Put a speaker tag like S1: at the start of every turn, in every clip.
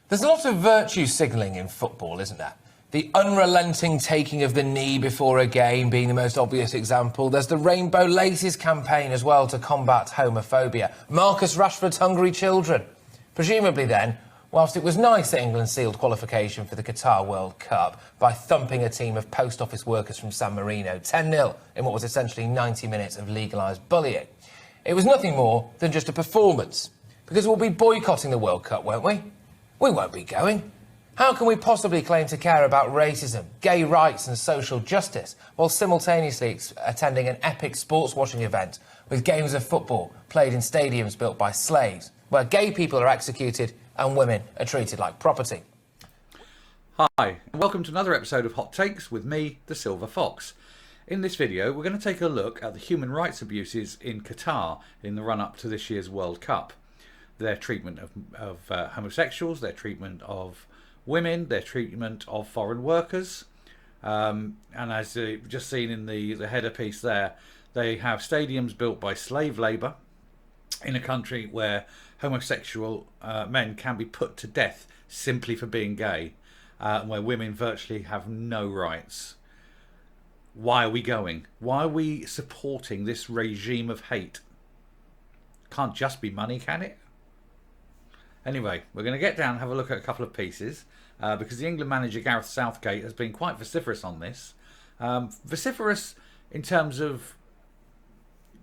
S1: There's a lot of virtue signalling in football, isn't there? The unrelenting taking of the knee before a game being the most obvious example. There's the Rainbow Laces campaign as well to combat homophobia. Marcus Rashford's hungry children. Presumably then, whilst it was nice that England sealed qualification for the Qatar World Cup by thumping a team of post office workers from San Marino 10-0 in what was essentially 90 minutes of legalised bullying, it was nothing more than just a performance. Because we'll be boycotting the World Cup, won't we? We won't be going. How can we possibly claim to care about racism, gay rights and social justice while simultaneously attending an epic sports watching event with games of football played in stadiums built by slaves, where gay people are executed and women are treated like property?
S2: Hi, and welcome to another episode of Hot Takes with me, the Silver Fox. In this video, we're going to take a look at the human rights abuses in Qatar in the run-up to this year's World Cup. Their treatment of homosexuals, their treatment of women, their treatment of foreign workers. And as you've just seen in the header piece there, they have stadiums built by slave labour in a country where homosexual men can be put to death simply for being gay, where women virtually have no rights. Why are we going? Why are we supporting this regime of hate? Can't just be money, can it? Anyway, we're going to get down and have a look at a couple of pieces because the England manager Gareth Southgate has been quite vociferous on this. Vociferous in terms of,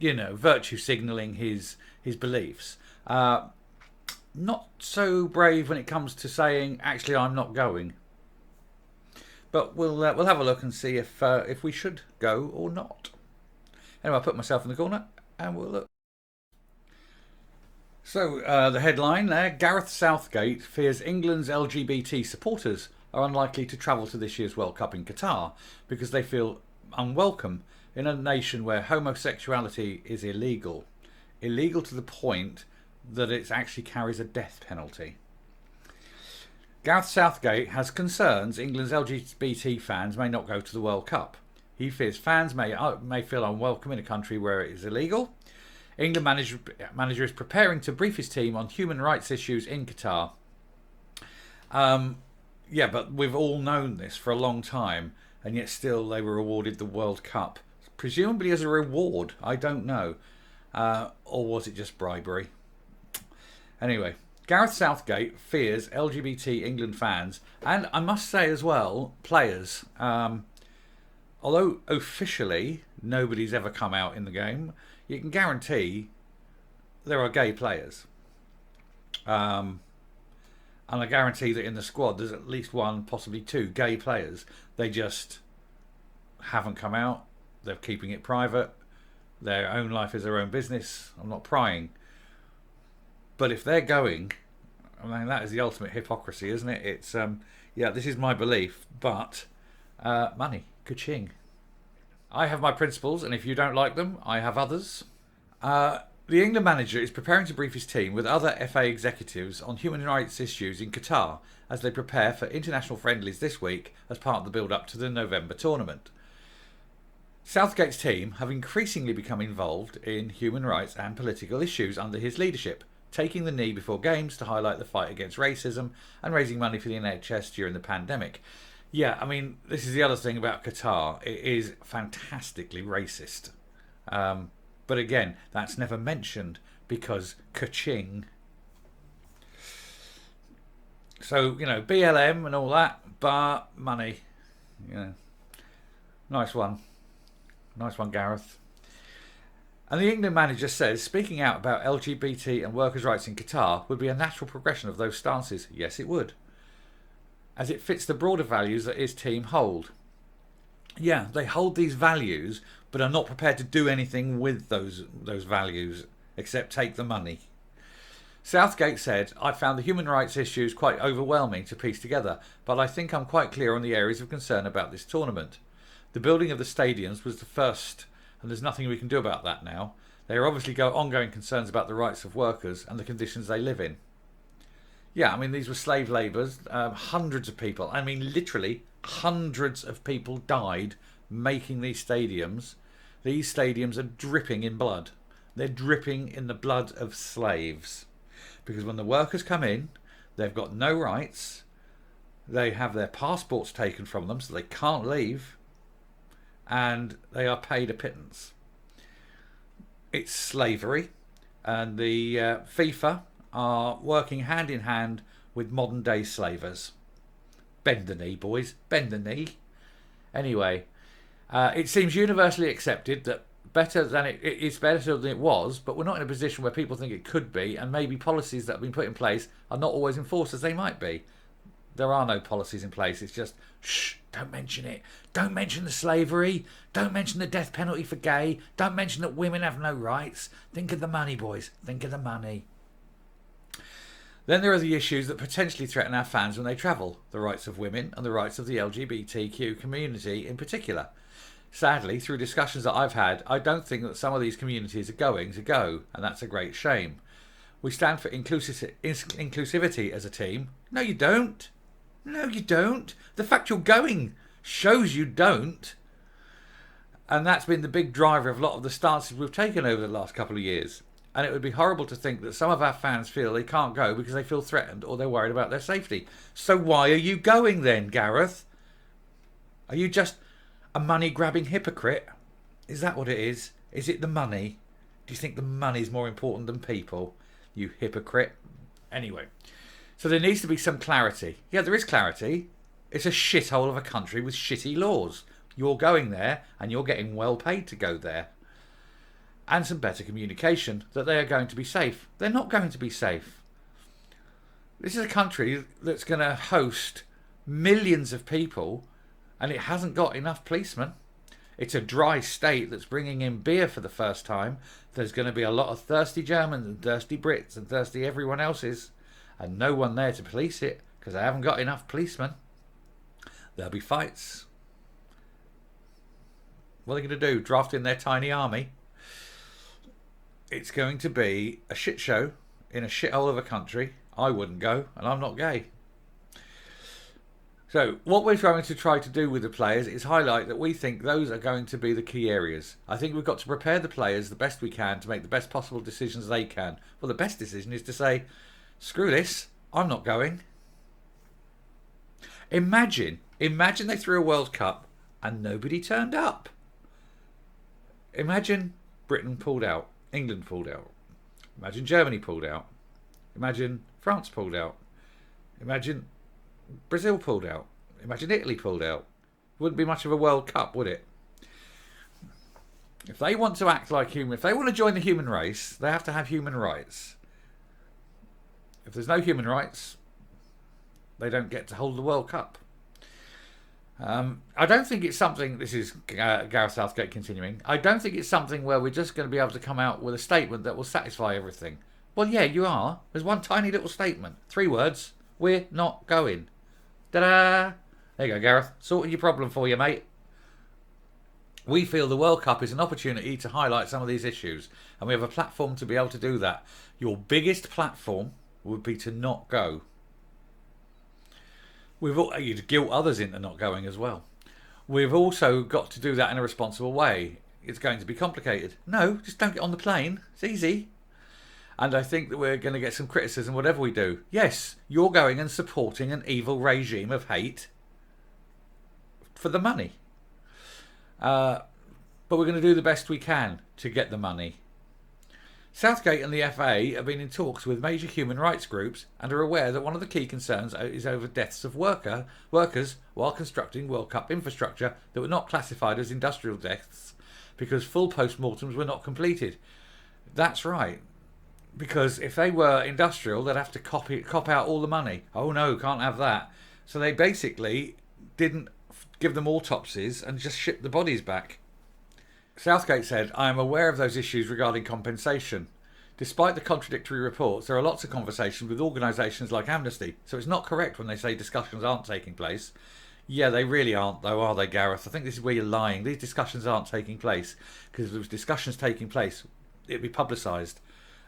S2: virtue signalling his beliefs. Not so brave when it comes to saying, actually, I'm not going. But we'll have a look and see if we should go or not. Anyway, I'll put myself in the corner and we'll look. So, the headline there, Gareth Southgate fears England's LGBT supporters are unlikely to travel to this year's World Cup in Qatar because they feel unwelcome in a nation where homosexuality is illegal. Illegal to the point that it actually carries a death penalty. Gareth Southgate has concerns England's LGBT fans may not go to the World Cup. He fears fans may feel unwelcome in a country where it is illegal. England manager is preparing to brief his team on human rights issues in Qatar. But we've all known this for a long time, and yet still they were awarded the World Cup. Presumably as a reward, I don't know. Or was it just bribery? Anyway, Gareth Southgate fears LGBT England fans, and I must say as well, players. Although officially nobody's ever come out in the game, you can guarantee there are gay players. And I guarantee that in the squad there's at least one, possibly two gay players. They just haven't come out. They're keeping it private. Their own life is their own business. I'm not prying. But if they're going, I mean, that is the ultimate hypocrisy, isn't it? It's, this is my belief, but money, ka-ching. I have my principles, and if you don't like them, I have others. The England manager is preparing to brief his team with other FA executives on human rights issues in Qatar as they prepare for international friendlies this week as part of the build-up to the November tournament. Southgate's team have increasingly become involved in human rights and political issues under his leadership, taking the knee before games to highlight the fight against racism and raising money for the NHS during the pandemic. Yeah, I mean, this is the other thing about Qatar. It is fantastically racist. But again, that's never mentioned because ka-ching. So, BLM and all that, but money. Nice one. Nice one, Gareth. And the England manager says speaking out about LGBT and workers' rights in Qatar would be a natural progression of those stances. Yes, it would. As it fits the broader values that his team hold. Yeah, they hold these values, but are not prepared to do anything with those values, except take the money. Southgate said, I found the human rights issues quite overwhelming to piece together, but I think I'm quite clear on the areas of concern about this tournament. The building of the stadiums was the first, and there's nothing we can do about that now. There are obviously ongoing concerns about the rights of workers and the conditions they live in. Yeah, I mean, these were slave labourers, hundreds of people. I mean, literally hundreds of people died making these stadiums. These stadiums are dripping in blood. They're dripping in the blood of slaves. Because when the workers come in, They've got no rights. They have their passports taken from them, so they can't leave. And they are paid a pittance. It's slavery. And the FIFA are working hand in hand with modern day slavers. Bend the knee, boys. Bend the knee. Anyway, it seems universally accepted that it's better than it was, but we're not in a position where people think it could be, and maybe policies that have been put in place are not always enforced as they might be. There are no policies in place. It's just, shh, don't mention it. Don't mention the slavery. Don't mention the death penalty for gay. Don't mention that women have no rights. Think of the money, boys. Think of the money. Then there are the issues that potentially threaten our fans when they travel. The rights of women and the rights of the LGBTQ community in particular. Sadly, through discussions that I've had, I don't think that some of these communities are going to go, and that's a great shame. We stand for inclusivity as a team. No, you don't. No, you don't. The fact you're going shows you don't. And that's been the big driver of a lot of the stances we've taken over the last couple of years. And it would be horrible to think that some of our fans feel they can't go because they feel threatened or they're worried about their safety. So why are you going then, Gareth? Are you just a money-grabbing hypocrite? Is that what it is? Is it the money? Do you think the money's more important than people? You hypocrite. Anyway, so there needs to be some clarity. Yeah, there is clarity. It's a shithole of a country with shitty laws. You're going there and you're getting well paid to go there. And some better communication that they are going to be safe. They're not going to be safe. This is a country that's going to host millions of people, and it hasn't got enough policemen. It's a dry state that's bringing in beer for the first time. There's going to be a lot of thirsty Germans and thirsty Brits and thirsty everyone else's, and no one there to police it because they haven't got enough policemen. There'll be fights. What are they going to do? Draft in their tiny army? It's going to be a shit show in a shithole of a country. I wouldn't go, and I'm not gay. So what we're going to try to do with the players is highlight that we think those are going to be the key areas. I think we've got to prepare the players the best we can to make the best possible decisions they can. Well, the best decision is to say, screw this, I'm not going. Imagine they threw a World Cup and nobody turned up. Imagine Britain pulled out. England pulled out. Imagine Germany pulled out. Imagine France pulled out. Imagine Brazil pulled out. Imagine Italy pulled out. Wouldn't be much of a World Cup, would it? If they want to act like human, if they want to join the human race, they have to have human rights. If there's no human rights, they don't get to hold the World Cup. I don't think it's something, this is Gareth Southgate continuing, I don't think it's something where we're just going to be able to come out with a statement that will satisfy everything. Well, yeah, you are. There's one tiny little statement. 3 words. We're not going. Ta-da! There you go, Gareth. Sorted your problem for you, mate. We feel the World Cup is an opportunity to highlight some of these issues, and we have a platform to be able to do that. Your biggest platform would be to not go. You'd guilt others into not going as well. We've also got to do that in a responsible way. It's going to be complicated. No, just don't get on the plane. It's easy. And I think that we're going to get some criticism whatever we do. Yes, you're going and supporting an evil regime of hate for the money. But we're going to do the best we can to get the money. Southgate and the FA have been in talks with major human rights groups and are aware that one of the key concerns is over deaths of workers while constructing World Cup infrastructure that were not classified as industrial deaths because full post-mortems were not completed. That's right. Because if they were industrial, they'd have to cop out all the money. Oh no, can't have that. So they basically didn't give them autopsies and just shipped the bodies back. Southgate said, I am aware of those issues regarding compensation. Despite the contradictory reports, there are lots of conversations with organisations like Amnesty, so it's not correct when they say discussions aren't taking place. Yeah, they really aren't though, are they, Gareth? I think this is where you're lying. These discussions aren't taking place, because if there was discussions taking place, it'd be publicised,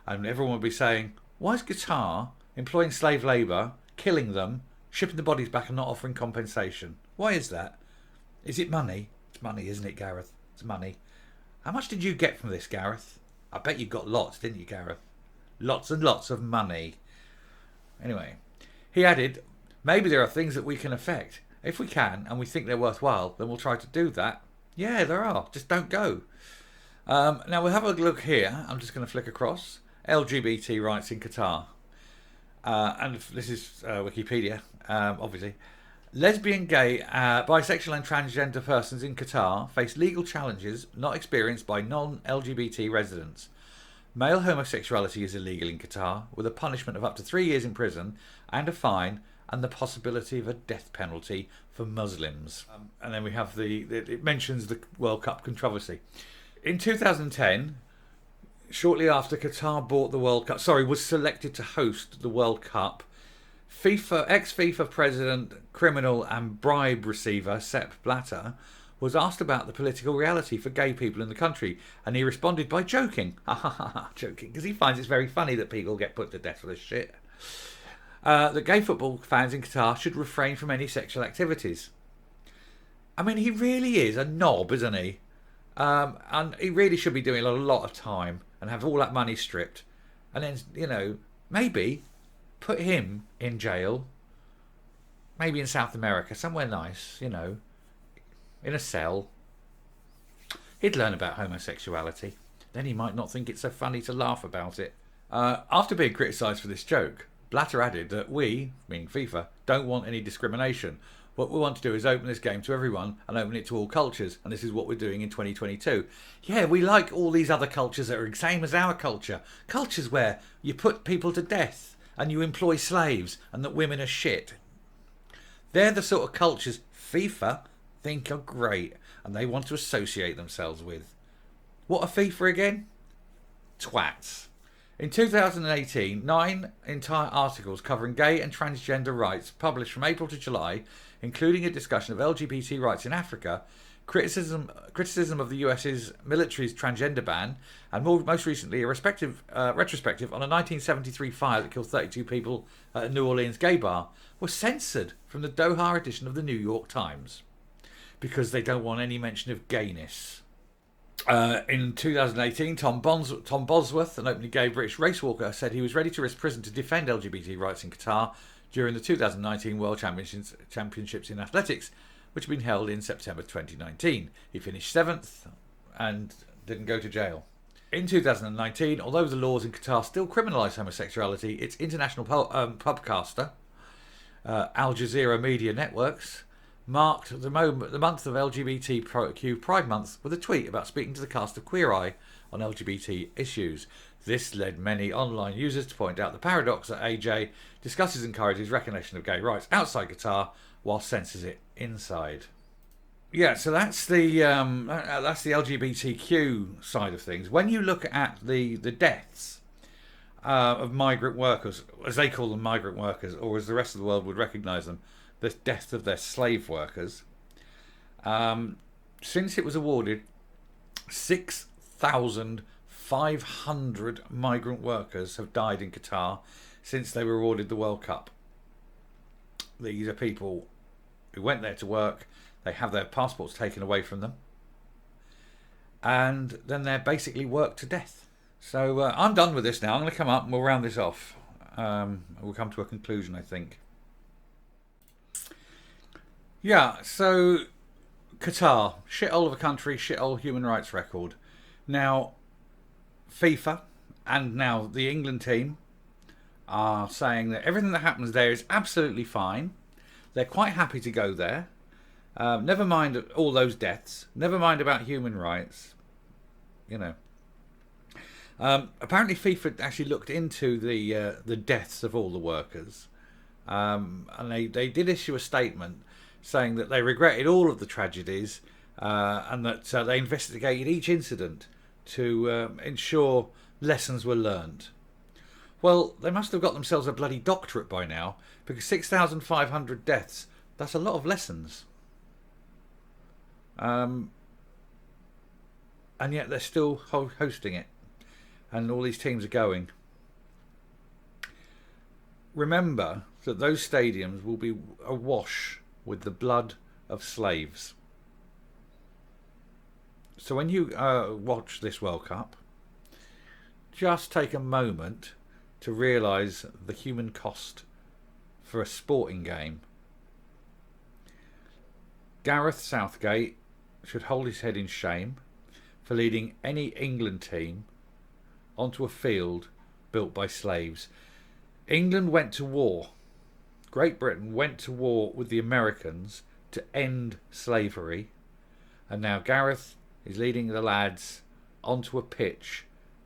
S2: and everyone would be saying, why is Qatar employing slave labour, killing them, shipping the bodies back and not offering compensation? Why is that? Is it money? It's money, isn't it, Gareth? It's money. How much did you get from this, Gareth? I bet you got lots, didn't you, Gareth? Lots and lots of money. Anyway, He added, maybe there are things that we can affect. If we can, and we think they're worthwhile, then we'll try to do that. Yeah, there are. Just don't go. Now we'll have a look here. I'm just going to flick across. LGBT rights in Qatar. And this is Wikipedia, obviously. Lesbian, gay, bisexual and transgender persons in Qatar face legal challenges not experienced by non-LGBT residents. Male homosexuality is illegal in Qatar, with a punishment of up to 3 years in prison and a fine and the possibility of a death penalty for Muslims. And then we have it mentions the World Cup controversy. In 2010, shortly after Qatar bought the World Cup, was selected to host the World Cup, ex-FIFA president, criminal and bribe receiver Sepp Blatter was asked about the political reality for gay people in the country, and he responded by joking. Joking, because he finds it's very funny that people get put to death for this shit. That gay football fans in Qatar should refrain from any sexual activities. I mean, he really is a knob, isn't he? And he really should be doing a lot of time and have all that money stripped. And then, maybe put him in jail. Maybe in South America, somewhere nice, in a cell. He'd learn about homosexuality. Then he might not think it's so funny to laugh about it. After being criticised for this joke, Blatter added that we, meaning FIFA, don't want any discrimination. What we want to do is open this game to everyone and open it to all cultures, and this is what we're doing in 2022. Yeah, we like all these other cultures that are the same as our culture. Cultures where you put people to death and you employ slaves and that women are shit. They're the sort of cultures FIFA think are great and they want to associate themselves with. What are FIFA again? Twats. In 2018, 9 entire articles covering gay and transgender rights published from April to July, including a discussion of LGBT rights in Africa, criticism of the US's military's transgender ban, and most recently a retrospective on a 1973 fire that killed 32 people at a New Orleans gay bar, were censored from the Doha edition of the New York Times because they don't want any mention of gayness. In 2018, Tom Bosworth, an openly gay British race walker, said he was ready to risk prison to defend LGBT rights in Qatar during the 2019 World Championships in Athletics, which had been held in September 2019. He finished 7th and didn't go to jail. In 2019, although the laws in Qatar still criminalise homosexuality, its international pubcaster, Al Jazeera Media Networks, marked the month of LGBTQ Pride Month with a tweet about speaking to the cast of Queer Eye on LGBT issues. This led many online users to point out the paradox that AJ discusses and encourages recognition of gay rights outside Qatar while censors it inside. Yeah, so that's the LGBTQ side of things. When you look at the deaths of migrant workers, as they call them, migrant workers, or as the rest of the world would recognise them, the death of their slave workers. Since it was awarded, 6,500 migrant workers have died in Qatar since they were awarded the World Cup. These are people who went there to work, they have their passports taken away from them, and then they're basically worked to death. So I'm done with this now. I'm going to come up and we'll round this off. We'll come to a conclusion, I think. Yeah, so Qatar, shithole of a country, shithole human rights record. Now, FIFA and now the England team are saying that everything that happens there is absolutely fine. They're quite happy to go there. Never mind all those deaths. Never mind about human rights. Apparently FIFA actually looked into the deaths of all the workers. And they did issue a statement saying that they regretted all of the tragedies and that they investigated each incident to ensure lessons were learnt. Well, they must have got themselves a bloody doctorate by now, because 6,500 deaths, that's a lot of lessons. And yet they're still hosting it, and all these teams are going. Remember that those stadiums will be awash with the blood of slaves. So when you watch this World Cup, just take a moment to realise the human cost for a sporting game. Gareth Southgate should hold his head in shame for leading any England team onto a field built by slaves. England went to war. Great Britain went to war with the Americans to end slavery. And now Gareth is leading the lads onto a pitch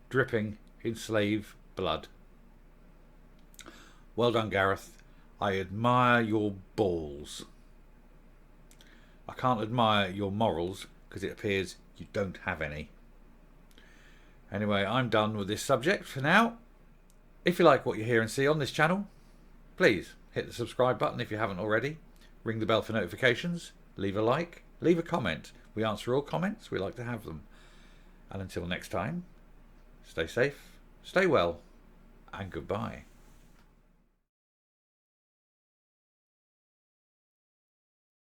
S2: dripping in slave blood. Well done, Gareth. I admire your balls. I can't admire your morals because it appears you don't have any. Anyway, I'm done with this subject for now. If you like what you hear and see on this channel, please hit the subscribe button if you haven't already. Ring the bell for notifications. Leave a like. Leave a comment. We answer all comments. We like to have them. And until next time, stay safe, stay well, and goodbye.